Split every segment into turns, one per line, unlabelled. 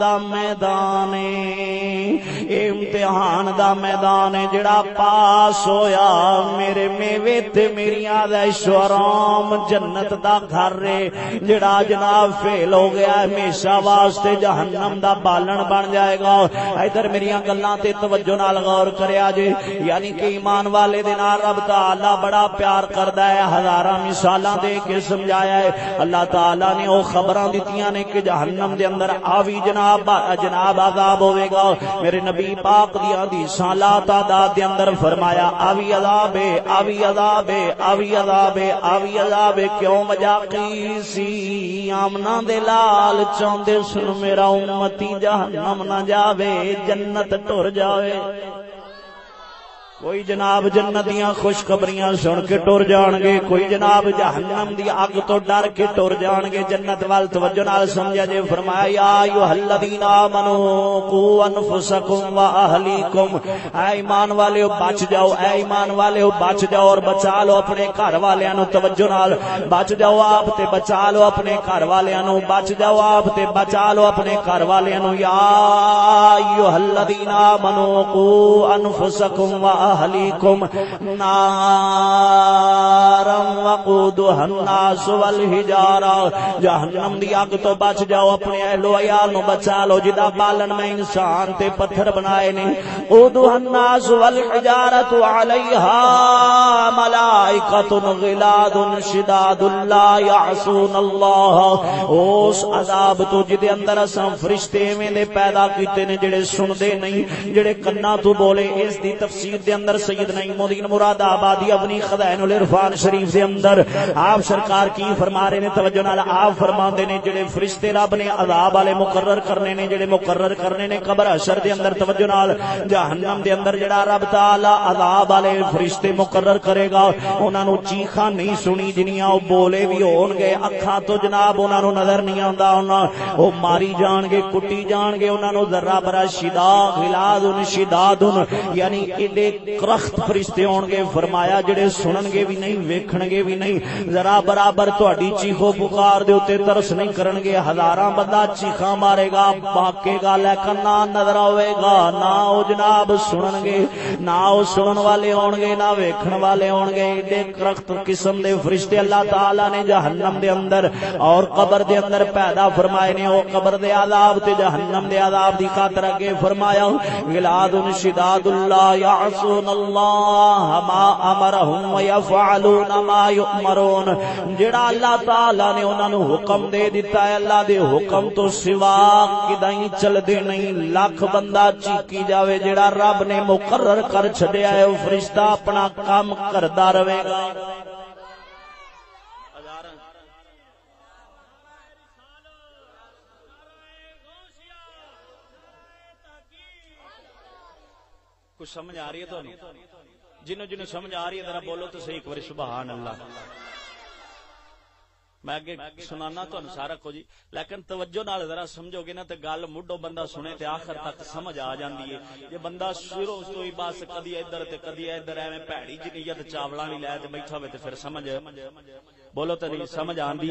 دا میدان ہے، اے امتحان دا میدان ہے، جڑا پاس ہویا میرے میوے تے میریاں عیش و آرام جنت دا گھر ہے، جڑا جناب فیل ہو گیا ہمیشہ واسطے جہنم دا بالن بن جائے گا۔ ادھر میریاں گلاں تے توجہ نال غور کریا جے، یعنی کہ ایمان والے دے نال رب تعالی بڑا پیار کردا ہے، ہزاراں مثالاں دے کے سمجھایا ہے۔ اللہ تعالی نے او خبراں دتیاں نے کہ جہنم دے اندر آوی جناب عذاب ہوے گا۔ میرے نبی پاک دی حدیثاں لا تعداد دے اندر فرمایا آوی عذاب ہے، آوی عذاب ہے، آوی عذاب ہے، آوی عذاب ہے۔ کیوں؟ وجہ کی سی آمنا دے لال چاندے سن میرا امتی جہنم نہ جاوے جنت ٹر جاوے۔ کوئی جناب جنتیاں خوشخبریاں سن کے ٹر جان گے، کوئی جناب جہنم دی اگ تو ڈر کے ٹر جان گے۔ جنت وال توجہ نال سمجھا جے، فرمایا یا ایھا الذین آمنوا قوا انفسکم واہلیکم، اے ایمان والےو بچ جاؤ، اے ایمان والےو بچ جاؤ اور بچا لو اپنے گھر والیاں نو۔ توجہ نال بچ جاؤ آپ تے بچا لو اپنے گھر والیاں نو، بچ جاؤ آپ تے بچا لو اپنے گھر والیاں نو۔ یا ایھا الذین آمنوا قوا انفسکم اہلیکم نارا وقودها الناس والحجارہ، جہنم دی اگ تو بچ جاؤ، اپنے اہل و عیال نو بچا لو جدا بالن میں انسان تے پتھر بنائے نے۔ قودها الناس والحجارۃ علیہا ملائکۃ غلاظ شداد لا یعصون اللہ، اس عذاب تو جدے اندر اساں فرشتے ایویں دے پیدا کیتے نے جڑے سندے نہیں، جڑے کنا تو بولے۔ اس دی تفسیر دے اندر سیدنا نعیمالدین مراد آبادی اپنی خزائن العرفان شریف دے اندر آپ سرکار کی فرما رہے نے، توجہ نال آپ فرماندے نے جڑے فرشتے رب نے عذاب والے مقرر کرنے نے، جڑے مقرر کرنے نے قبر حشر دے اندر، توجہ نال جہنم دے اندر جڑا رب تعالی عذاب والے فرشتے مقرر کرے گا، انہاں نو چیخاں نہیں سنی جنیاں او بولے بھی ہون گے، اکھاں تو جناب انہاں نو نظر نہیں آندا، انہاں او ماری جان گے، کٹی جان گے، انہاں نو ذرہ برا شداد غلاظ شداد، یعنی ایڈے کرخت فرشتے ہون گے۔ فرمایا جڑے سنن گے بھی نہیں، ویکھن گے بھی نہیں، ذرا برابر تہاڈی چیخو پکار دے اوتے ترس نہیں کرن گے۔ ہزاراں بندہ چیخاں مارے گا، باکے گا، لیکن نہ نظر آوے گا، نہ او جناب سنن گے، نہ او سنن والے ہون گے، نہ ویکھن والے ہون گے۔ ایڈے کرخت قسم دے فرشتے اللہ تعالی نے جہنم دے اندر اور قبر دے اندر پیدا فرمائے نے۔ او قبر دے عذاب تے جہنم دے عذاب دی خاطر اگے فرمایا غلاظ شداد لا یعصون اللہ ما امرهم ويفعلون ما یؤمرون، جڑا اللہ تعالی نے انہاں نو حکم دے دیتا ہے، اللہ دے حکم تو سوا کدائیں چل دے نہیں۔ لاکھ بندہ چیکی جاوے، جڑا رب نے مقرر کر چھڈیا ہے او فرشتہ اپنا کام کردا رہے گا۔ کچھ سمجھ آ رہی ہے تو نہیں؟ جنہوں سمجھ آ رہی ہے ذرا بولو تو صحیح ایک بار سبحان اللہ۔ میں آگے سنانا تو سارا کچھ، لیکن توجہ نال ذرا سمجھو گے نا تو گل مڈو بندہ سنے تے آخر تک سمجھ آ جاندی ہے۔ یہ بندہ شروع تو ہی بس کدی ادھر تے کدی ادھر ایویں بھڑی جی نیت چاولاں نہیں لے تے بیٹھا ہوئے تے پھر سمجھ بولو تو نہیں سمجھ آندی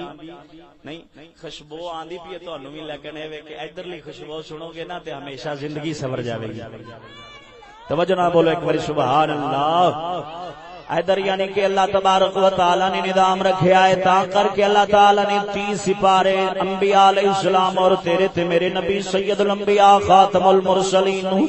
نہیں؟ خوشبو آندی پی ہے تانوں وی، لیکن اے کہ ادھرلی خوشبو سنو گے نا تے ہمیشہ زندگی سور جاوے گی۔ توجہ نہ بولو ایک بار سبحان اللہ۔ ادھر یعنی کہ اللہ تبارک و تعالی نے نظام رکھیا ہے، تا کر کے اللہ تعالی نے 30 سپارے انبیاء علیہ السلام اور تیرے تے میرے نبی سید الانبیاء خاتم المرسلین نو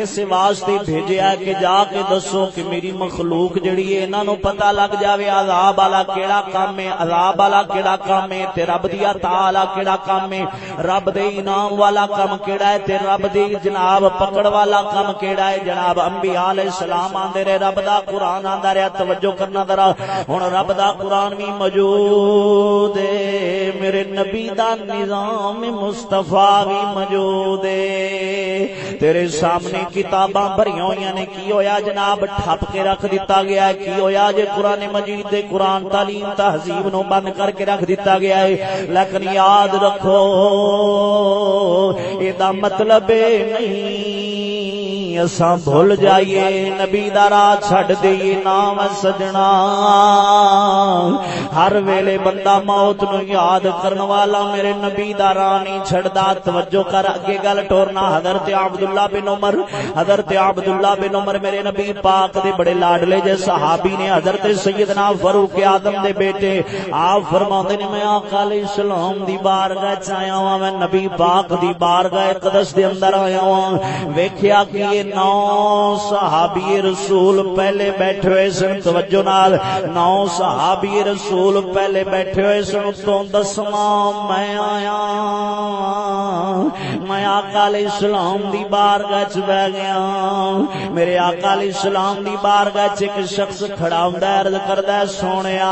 اس واسطے بھیجیا ہے کہ جا کے دسو کہ میری مخلوق جڑی ہے انہاں نو پتہ لگ جاوے عذاب والا کیڑا کام ہے، عذاب والا کیڑا کام ہے، تے رب دی عطا والا کیڑا کام ہے، رب دے انعام والا کام کیڑا ہے، تے رب دی جناب پکڑ والا کام کیڑا ہے۔ جناب انبیاء علیہ السلام آندے رہے، رب دا قرآن آندا رہا، توجہ کرنا ذرا ہن رب دا قرآن بھی موجود ہے، میرے نبی دا نظام مصطفیٰ بھی موجود ہے، تیرے سامنے کتاباں بھریاں ہوئیاں نے، کی ہویا جناب ٹھپ کے رکھ دیتا گیا ہے، کی ہویا جے قرآن مجید دے قرآن تعلیم تہذیب نو بند کر کے رکھ دیتا گیا ہے، لیکن یاد رکھو اے دا مطلب نہیں اساں بھول جائیے نبی دا راہ چھڈ دئیے نام سجنا ہر ویلے بندہ موت نو یاد کرن والا میرے نبی دا راہ نہیں چھڑدا توجہ کر اگے گل ٹورنا حضرت عبداللہ بن عمر میرے نبی پاک دے بڑے لاڈلے جے صحابی نے حضرت سیدنا فاروق اعظم دے بیٹے آپ فرماندے نے میں آقا علیہ السلام دی بارگاہ چ آیا ہاں میں نبی پاک دی بارگاہ اقدس دے اندر آیا ہاں ویکھیا کہ یہ 9 صحابی رسول پہلے بیٹھے ہوئے سن توجہ نال 9 صحابی رسول پہلے بیٹھے ہوئے سن تو 10واں میں آیا میں آقا علیہ السلام دی بارگاہ چ بیٹھ گیا میرے آقا علیہ السلام دی بارگاہ چ ایک شخص کھڑا ہوندا ہے عرض کردا ہے سونیا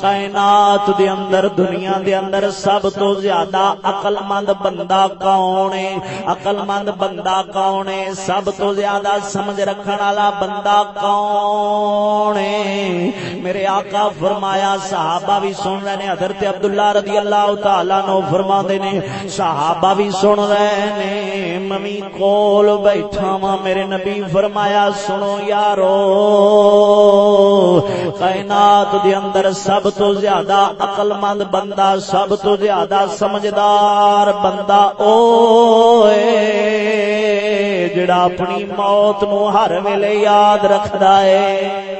کائنات دے اندر دنیا دے اندر سب تو زیادہ عقل مند بندہ کون ہے عقل مند بندہ کون ہے سب تو زیادہ سمجھ رکھن والا بندہ کون ہے میرے آقا فرمایا صحابہ بھی سن رہے ہیں حضرت عبداللہ رضی اللہ تعالیٰ عنہ فرماندے نے صحابہ بھی سن رہے نے ممی کول بیٹھا ہاں میرے نبی فرمایا سنو یارو کائنات دے اندر سب تو زیادہ عقل مند بندہ سب تو زیادہ سمجھدار بندہ اوے جڑا اپنی موت نو ہر ویلے یاد رکھدا ہے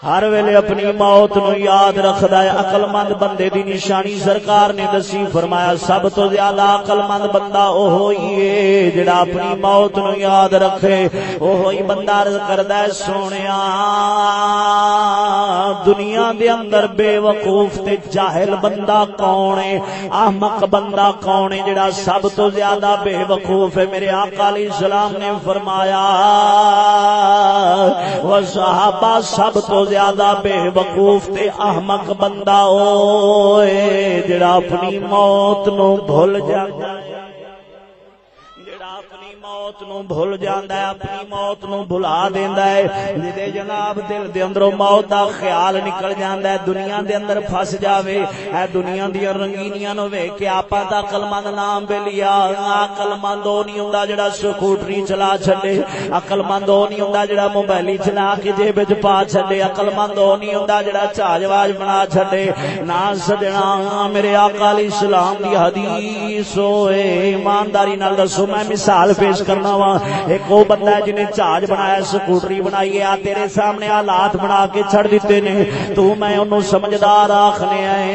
ہر ویلے اپنی موت نو یاد رکھدا ہے عقل مند بندے دی نشانی سرکار نے دسی فرمایا سب تو زیادہ عقل مند بندہ اوہی ہے جڑا اپنی موت نو یاد رکھے اوہی بندہ عرض کردا ہے سونیا دنیا دے اندر بے وقوف تے جاہل بندہ کون ہے احمق بندہ کون ہے جڑا سب تو زیادہ بے وقوف ہے میرے آقا علیہ السلام نے فرمایا وہ صحابہ سب تو زیادہ بے وقوف تے احمق بندہ اوے جڑا اپنی موت نو بھول جاندا ہے موت نو بھول جاندا ہے اپنی موت نو بھلا دیندا ہے جدے جناب دل دے اندروں موت دا خیال نکل جاندا ہے دنیا دے اندر پھس جاوے اے دنیا دی رنگینیاں نو ویکھ کے آپاں دا عقل مند نام بے لیا عقل مند او نہیں ہوندا جڑا سکوٹری چلا چھڈے عقل مند او نہیں ہوندا جڑا موبائل چلا کے جیب وچ پا چھڈے عقل مند او نہیں ہوندا جڑا جہاز واج بنا چھڈے نا سجنا میرے آقا علیہ السلام دی حدیث ہوئے ایمانداری نال دسو میں مثال پیش کرنا وا ایک وہ بندہ ہے جنہیں جہاز بنایا سکوٹری بنائی ہے تیرے سامنے حالات بنا کے چھڑ دیتے نے تو میں انہوں سمجھدار آکھنے آئے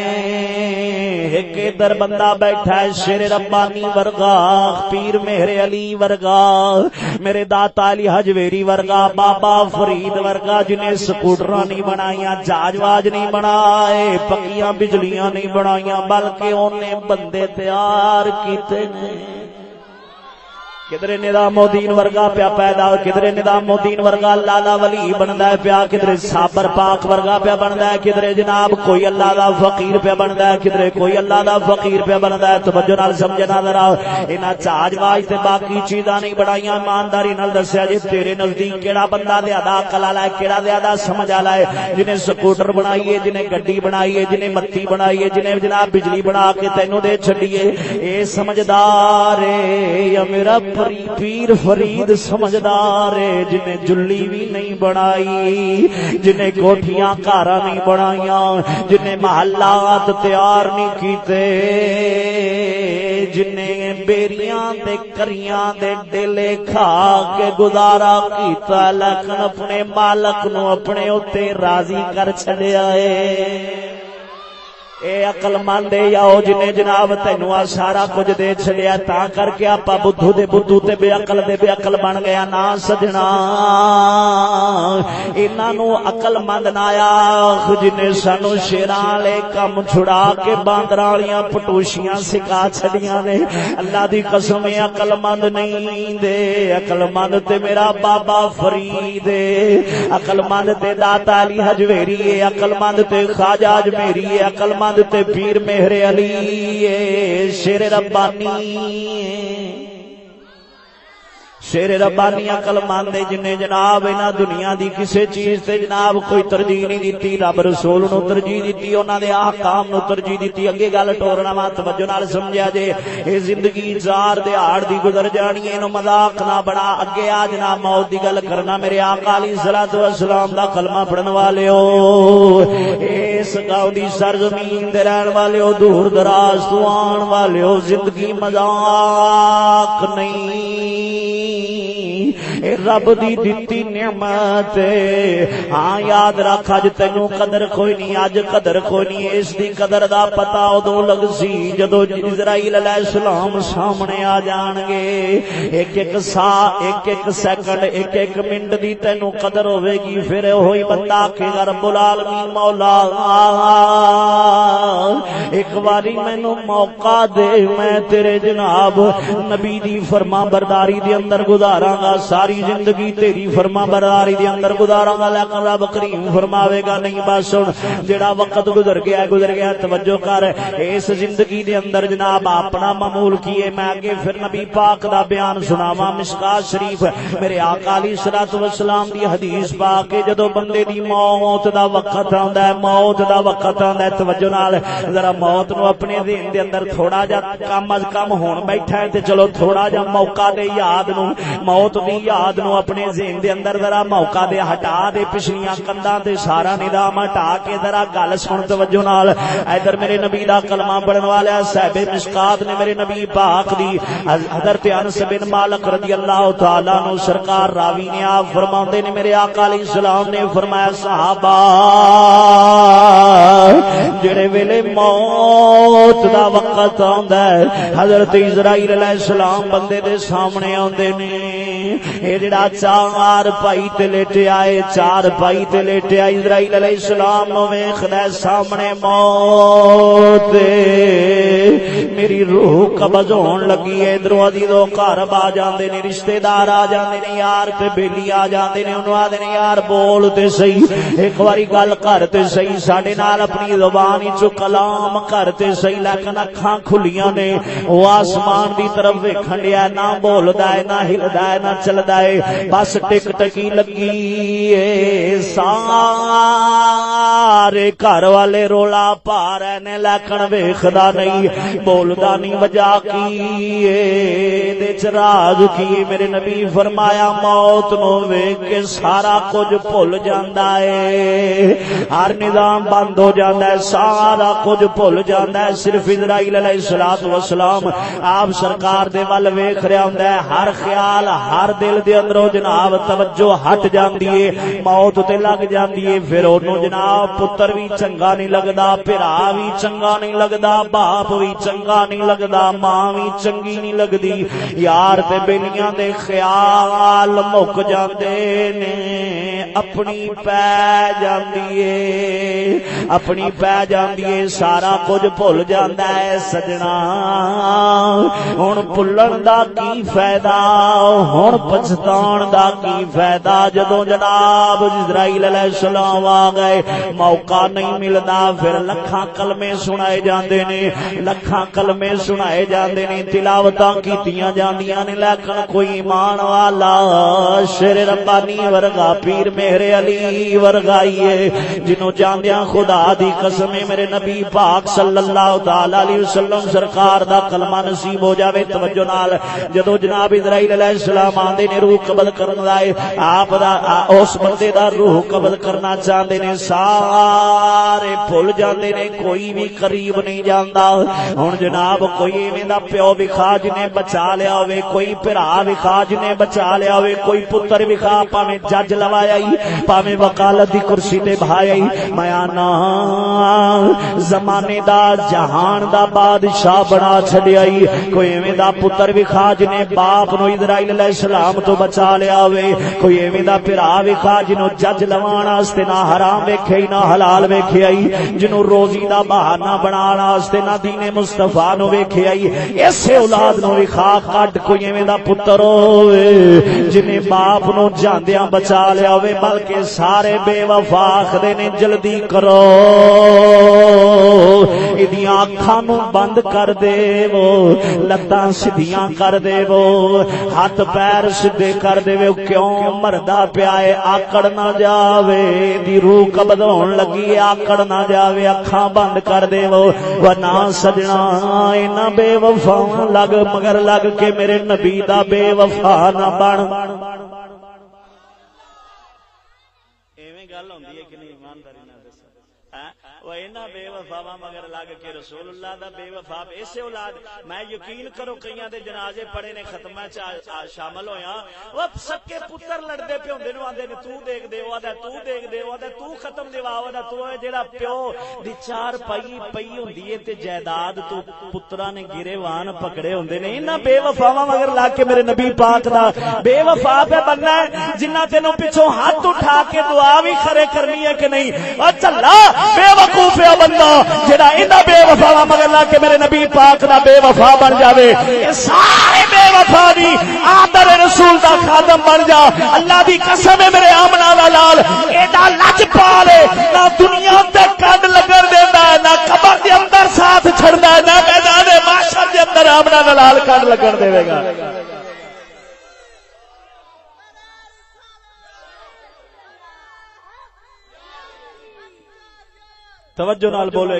ایک ادھر بندہ بیٹھا ہے شیر ربانی ورگا پیر مہر علی ورگا میرے داتا علی حجویری ورگا بابا فرید ورگا جنہیں سکوٹراں نہیں بنائیاں جہاز واج نہیں بنائے پکیاں بجلیاں نہیں بنائیاں بلکہ انہیں بندے تیار کیتے نے کدھر نظام الدین ورگا پیا پیدا کدھر نظام الدین ورگا لالا ولی بندا ہے پیا کدھر صابر پاک ورگا پیا بندا ہے کدھر جناب کوئی اللہ دا فقیر پیا بندا ہے کدھر کوئی اللہ دا فقیر پیا بندا ہے توجہ نال سمجھنا ذرا انہاں جہاز واج تے باقی چیزاں نہیں بڑھائیاں ایمانداری نال دسیا جی تیرے نزدیک کیڑا بندہ زیادہ عقل والا ہے کیڑا زیادہ سمجھ والا ہے جنہیں سکوٹر بنائی ہے جنہیں گڈی بنائی ہے جنہیں متی بنائی ہے جنہیں جناب بجلی بنا کے تینوں دے چھڈیے اے سمجھدار ہے یا میرا پیر فرید سمجھدار ہے جنہیں جلی بھی نہیں بنائی جنہیں کوٹھیاں کاراں نہیں بنائیاں جنہیں محلات تیار نہیں کیتے جنہیں بیریاں دے کریاں دے ڈیلے کھا کے گزارا کیتا لیکن اپنے مالک نو اپنے اوتے راضی کر چھڈیا ہے اے عقل مند یا او جنے جناب تینوں سارا کچھ دے چھڈیا تا کر کے آپا بدھو دے بدھو تے بے عقل بن گیا نا سجنا انہاں نو عقل مند نہ آیا جنے سانو شیراں والے کم چھڑا کے باندراں والیاں پٹوشیاں سکھا چھڈیاں نے اللہ دی قسم عقل مند نہیں دے عقل مند تے میرا بابا فرید عقل مند تے داتا علی حجویری عقل مند تے خواجہ اجمیری عقل مند تے پیر مہر علی شیر ربانی شیر ربانی عقل مند جنے جناب انہاں دنیا دی کسے چیز تے جناب کوئی ترجیح نہیں دتی رب رسول نو ترجیح دتی انہاں دے احکام نو ترجیح دتی اگے گل ٹورنا وا توجہ نال سمجھا جے اے زندگی چار دیہاڑ دی گزر جانی اے نو مذاق نہ بنا اگے آ جناب موت دی گل کرنا میرے آقا علیہ الصلوۃ والسلام دا کلمہ پڑھن والیو اس گاؤں دی سرزمین دے رہن والیو دور دراز تو آن والیو زندگی مذاق نہیں اے رب دی دتی نعمت ہاں یاد رکھ اج تینوں قدر کوئی نہیں اج قدر کوئی نہیں اس دی قدر دا پتہ اودوں لگ سی جدوں اسرائیل علیہ السلام سامنے آ جان گے ایک ایک سا ایک ایک سیکنڈ ایک ایک منٹ دی تینوں قدر ہوے گی پھر وہی بندہ کہ رب العالمین مولا ایک باری مینوں موقع دے میں تیرے جناب نبی دی فرما برداری دے اندر گزاراں گا ساری زندگی تیری فرما برداری دے اندر گزاراں گا لیکن رب کریم فرماوے گا نہیں بس سن جڑا وقت گزر گیا توجہ کر اس زندگی دے اندر جناب اپنا معمول کیے میں آگے پھر نبی پاک دا بیان سناواں مشکات شریف میرے آقا علیہ الصلوۃ والسلام دی حدیث پاک کے جدوں بندے دی موت دا وقت آندا ہے موت دا وقت آندا ہے توجہ نال ذرا موت نو اپنے ذہن دے اندر تھوڑا جا کم از کم ہون بیٹھا ہے تے چلو تھوڑا جا موقع دے یاد نو موت دی یاد نو اپنے ذہن دے اندر ذرا موقع دے ہٹا دے پچھلیاں کنداں تے سارا نظام ہٹا کے ذرا گل سن توجہ نال ادھر میرے نبی دا کلمہ پڑھن والا صاحب مشکات نے میرے نبی پاک دی حضرت انس بن مالک رضی اللہ تعالی عنہ سرکار راوی نے آپ فرماندے نے میرے آقا علیہ السلام نے فرمایا صحابہ جڑے ویلے موت دا وقت آندا ہے حضرت اسرائیل علیہ السلام بندے دے سامنے آندے نے اے جڑا چار پائی تے لیٹے آئے چار پائی تے لیٹے آئے اسرائیل علیہ السلام نو ویکھدا سامنے موت میری روح قبض ہون لگی ہے ادھروں ادھروں گھر آ جاندے نے رشتہ دار آ جاندے نے یار تے بیلی آ جاندے نے انہوں آدھے نے یار بول تے صحیح ایک باری گل کر تے صحیح ساڈے نال اپنی زبان وچ کلام کر تے صحیح لیکن اکھاں کھلیاں نے او آسمان دی طرف ویکھن ڈیا نہ بولدا ہے نہ ہلدا ہے نہ چلدا ہے بس ٹک ٹکی لگی ہے سارے گھر والے رولا پا رہے نے لیکن ویکھدا نہیں بولدا نہیں وجہ کی دے چراغ کی میرے نبی فرمایا موت نو ویکھ کے سارا کچھ بھول جاندا ہے ہر نظام بند ہو جاندا ہے سارا کچھ بھول جاندا ہے صرف اسرائیل علیہ الصلوۃ والسلام آپ سرکار دے ول ویکھ رہا ہوندا ہے ہر خیال ہر دل دے اندروں جناب توجہ ہٹ جاندی ہے موت تے لگ جاندی ہے پھر اونوں جناب پتر بھی چنگا نہیں لگدا بھرا بھی چنگا نہیں لگدا باپ بھی چنگا نہیں لگدا ماں بھی چنگی نہیں لگدی یار تے بیلیاں دے خیال مک جاندے نے اپنی پے جاندی ہے اپنی پے جاندی ہے سارا کچھ بھول جاندا ہے سجنا ہن بھلن دا کی فائدہ ہن پچھتان دا کی فائدہ جدوں جناب اسرائیل علیہ السلام آ گئے موقع نہیں ملدا پھر لکھاں کلمے سنائے جاندے نے لکھاں کلمے سنائے جاندے نے تلاوتاں کیتیاں جاندیاں نے لیکن کوئی ایمان والا شیر ربانی ورگا پیر مہر علی ورگائیے جنوں جاندیاں خدا دی قسم میرے نبی پاک صلی اللہ تعالی علیہ وسلم سرکار دا کلمہ نصیب ہو جاوے توجہ نال جدوں جناب اسرائیل علیہ السلام آندے نے روح قبض کرن لائے آپ دا اس بندے دا روح قبض کرنا چاہندے نے سارے بھول جاندے نے کوئی بھی قریب نہیں جاندا ہن جناب کوئی ایویں دا پیو وکھا جنے بچا لیا ہوئے کوئی بھرا وکھا جنے بچا لیا ہوئے کوئی پتر وکھا پاویں جج لوایا ہی پاویں وکالت دی کرسی تے بہایا ہی میں آنا زمانے دا جہان دا بادشاہ بنا چھڈیا ہی کوئی ایویں دا پتر وکھا جنے باپ نو اسرائیل علیہ السلام تو بچا لیا ہوئے کوئی ایویں دا بھرا وکھا جنوں جج لوان واسطے نہ حرام ویکھے نہ حلال ویکھے آئی جنوں روزی دا بہانہ بنانا واسطے نہ دین مصطفیٰ نو ویکھے آئی ایسے اولاد نو وکھا کڈ کوئی ایویں دا پتر ہوئے جنہیں باپ نو جاندیاں بچا لیا ہوئے بلکہ سارے بے وفا آکھدے نے جلدی کرو ایدیاں اکھاں نو بند کر دیو لتاں سیدھیاں کر دیو ہاتھ پیر سیدھے کر دیو کیوں مردا پیا ہے آکڑ نہ جاوے دی روح قبض ہون لگی ہے آکڑ نہ جاوے اکھاں بند کر دیو ورنہ سجنا انہاں بے وفا لگ مگر لگ کے میرے نبی دا بے وفا نہ بن ایویں گل ہوندی ہے کہ نہیں ایمانداری نال دسو وہ اینا بے وفاواں مگر لگ کے رسول اللہ دا بے وفا ایسے اولاد میں یقین کرو کئیاں دے جنازے پڑے نے ختمہ چ شامل ہویا وہ سکے پتر لڑدے پے ہوندے نو آندے نے تو دیکھ دے او دا تو دیکھ دے او دا تو ختم دیوا او دا تو جیڑا پیو دی چار پئی ہوندی ہے تے جائیداد تو پتراں نے گریوان پکڑے ہوندے نے اینا بے وفاواں مگر لگ کے میرے نبی پاک دا بے وفا پہ بننا ہے جنہ تینوں پیچھوں ہاتھ اٹھا کے دعا بھی کھڑے کرنی ہے کہ نہیں او چلا بے وقوف ہے بندہ جڑا انہاں بے وفا مگر لا کے میرے نبی پاک دا بے وفا بن جاوے یہ سارے بے وفا دی آدر رسول دا خادم بن جا اللہ دی قسم ہے میرے آمنہ دا لال ایڈا لج پالے نہ دنیا تے کڈ لگن دیندا ہے نہ قبر دے اندر ساتھ چھڑدا ہے نہ میدان محشر دے اندر آمنہ دا لال کڈ لگن دے گا توجہ نال بولے